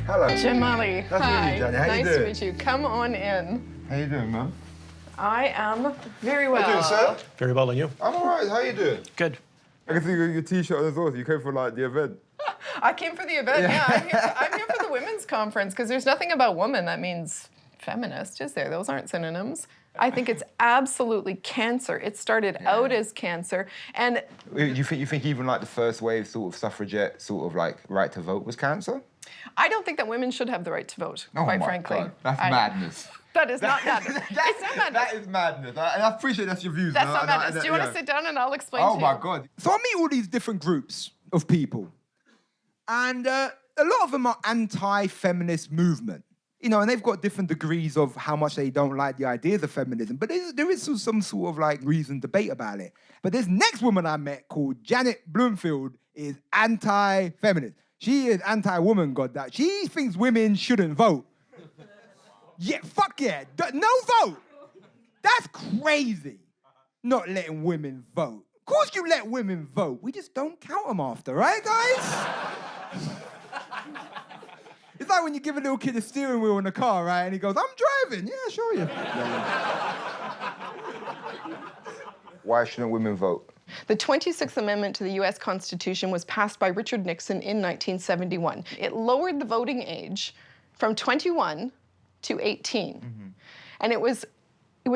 Hello. Jamali, Nice hi. to meet you, Johnny. How you Nice doing? to meet you. Come on in. How you doing, man? I am very well. How you doing, sir? Very well, and you? I'm all right. How you doing? Good. I can see your T-shirt as well. You came for, like, the event. I came for the event, yeah. I'm here for the women's conference because there's nothing about woman that means feminist, is there? Those aren't synonyms. I think it's absolutely cancer. It started out as cancer, and... You think even, like, the first wave sort of suffragette sort of, like, right to vote was cancer? I don't think that women should have the right to vote, quite frankly. God. That's madness. That is not madness. It's not madness. That is madness. And I appreciate that's your views. That's not madness. Do you want to sit down and I'll explain to you? Oh, my God. So I meet all these different groups of people, and a lot of them are anti-feminist movement. You know, and they've got different degrees of how much they don't like the ideas of feminism, but there is some sort of like reasoned debate about it. But this next woman I met called Bloomfield is anti-feminist. She is anti-woman, God, that. She thinks women shouldn't vote. Yeah, fuck yeah. No vote. That's crazy. Not letting women vote. Of course you let women vote. We just don't count them after, right, guys? It's like when you give a little kid a steering wheel in a car, right? And he goes, I'm driving. Yeah, sure you. Why shouldn't women vote? The 26th Amendment to the U.S. Constitution was passed by Richard Nixon in 1971. It lowered the voting age from 21 to 18. Mm-hmm. And it was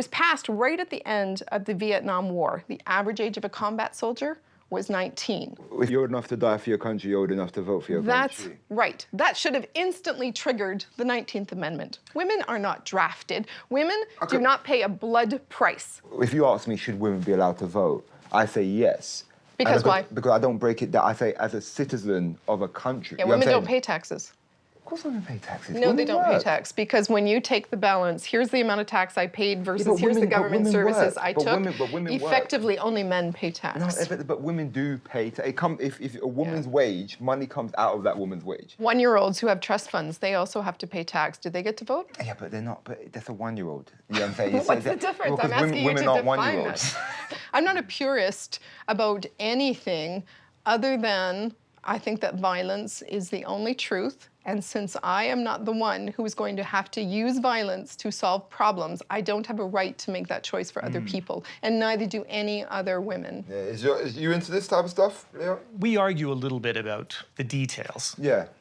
passed right at the end of the Vietnam War. The average age of a combat soldier was 19. If you're old enough to die for your country, you're old enough to vote for your country. That's right. That should have instantly triggered the 19th Amendment. Women are not drafted. Women do not pay a blood price. If you ask me, should women be allowed to vote? I say yes. Because why? Because I don't break it down. I say as a citizen of a country. Yeah, women don't pay taxes. Of course women pay taxes. No, they don't pay tax, because when you take the balance, here's the amount of tax I paid versus here's the government services I took. Effectively, only men pay tax. No, but women do pay tax. If a woman's wage, money comes out of that woman's wage. 1-year-olds who have trust funds, they also have to pay tax. Do they get to vote? Yeah, but they're not. But that's a 1-year-old. You know what I'm saying? What's the difference? I'm asking you to define that. I'm not a purist about anything other than I think that violence is the only truth. And since I am not the one who is going to have to use violence to solve problems, I don't have a right to make that choice for other people, and neither do any other women. Yeah, is you into this type of stuff, Leo? We argue a little bit about the details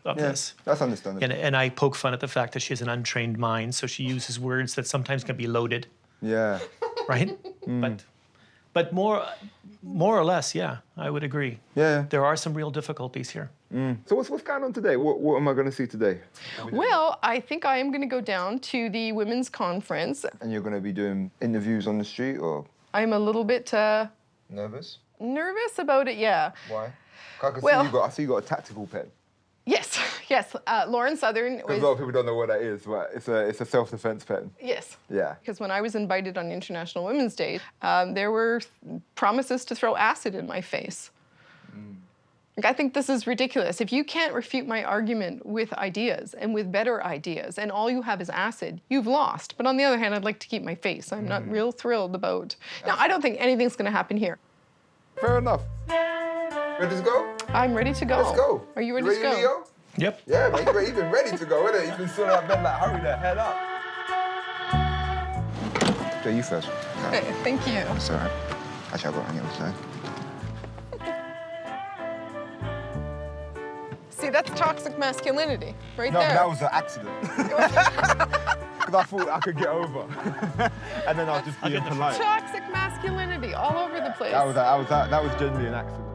of this. That's understandable. And I poke fun at the fact that she has an untrained mind, so she uses words that sometimes can be loaded. Yeah. Right? But more or less, yeah, I would agree. Yeah. There are some real difficulties here. So what's going on today? What am I going to see today? Well, I think I am going to go down to the women's conference. And you're going to be doing interviews on the street, or? I'm a little bit... Nervous? Nervous about it, yeah. Why? I see you got a tactical pen. Yes, yes. Lauren Southern was... Because a lot of people don't know what that is, but it's a self-defense pen. Yes. Yeah. Because when I was invited on International Women's Day, there were promises to throw acid in my face. Like, I think this is ridiculous. If you can't refute my argument with ideas and with better ideas, and all you have is acid, you've lost. But on the other hand, I'd like to keep my face. I'm not real thrilled about... Now, I don't think anything's going to happen here. Fair enough. Ready to go? I'm ready to go. Let's go. Are you ready to go? Leo? Yep. Yeah, man, you've been ready to go, innit? You've been sitting up bed like, hurry the hell up. Okay, you first. Hey, thank you. It's all right. Actually, I'll go on the other side. See, that's toxic masculinity, right No, there. that was an accident. Because I thought I could get over. And then I'll just be impolite. Toxic masculinity all over the place. That was genuinely an accident.